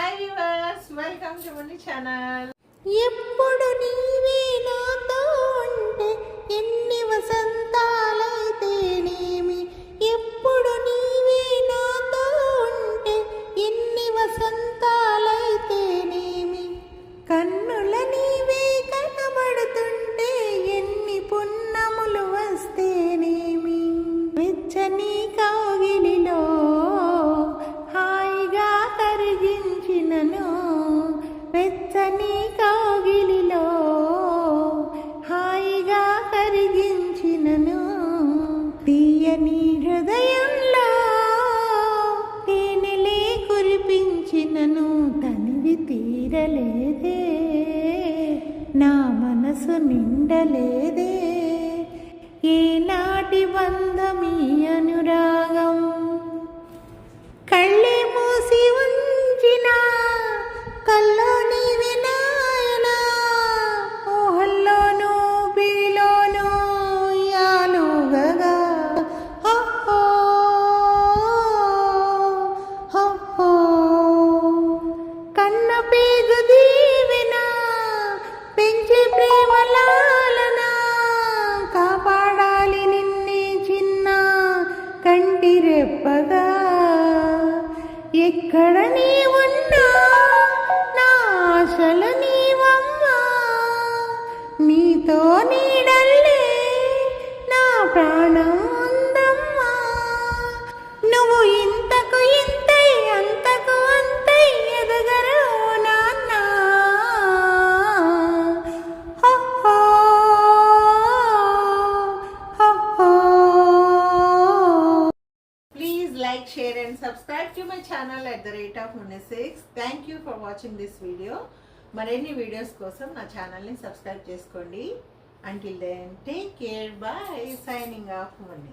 Hi viewers, welcome to money channel. ఎప్పుడు నీవే నాతో ఉంటే ఎన్ని వసంతాలైతేనేమి, ఎప్పుడు నీవే నాతో ఉంటే ఎన్ని వసంతాలైతేనేమి, కన్నుల నీవే కనబడుతుంటే ఎన్ని పున్నములు వస్తేనేమి, వెచ్చని కౌగిలిలో హాయిగా కరిగించినను, వెచ్చని కౌగిలిలో హాయిగా కరిగించినను, తీయని హృదయంలో తేనెలే కురిపించినను, తనివి తీరలేదే నా మనసు నిండలేదే, ఏనాటి బంధమీ అనురాగం, కళ్ళే మూసి ఉంచిన కల్లో నీవే నాయనా, ఊహల్లోనూ పిరిలోనూ యాలుగగా, హో హో హో, కన్న పేగు దీవెన పెంచే ప్రేమలాలన, కాపాడాలి నిన్నే చిన్న కంటి రెప్పగా, ఎక్కడ నీ ఉన్నా నా ఆశల నీవమ్మా, నీతో నీడల్లే నా ప్రాణం ఉందమ్మా, నువ్వు ఇంతకు ఇంతై అంతకు అంతై ఎదగరు నాన్న, హో హో హో హో. Please like, share and subscribe to my channel at the rate of Unisix. Thank you for watching this video. మరిన్ని వీడియోస్ కోసం నా ఛానల్ని సబ్స్క్రైబ్ చేసుకోండి. Until then, take care. Bye. Signing off, Mani.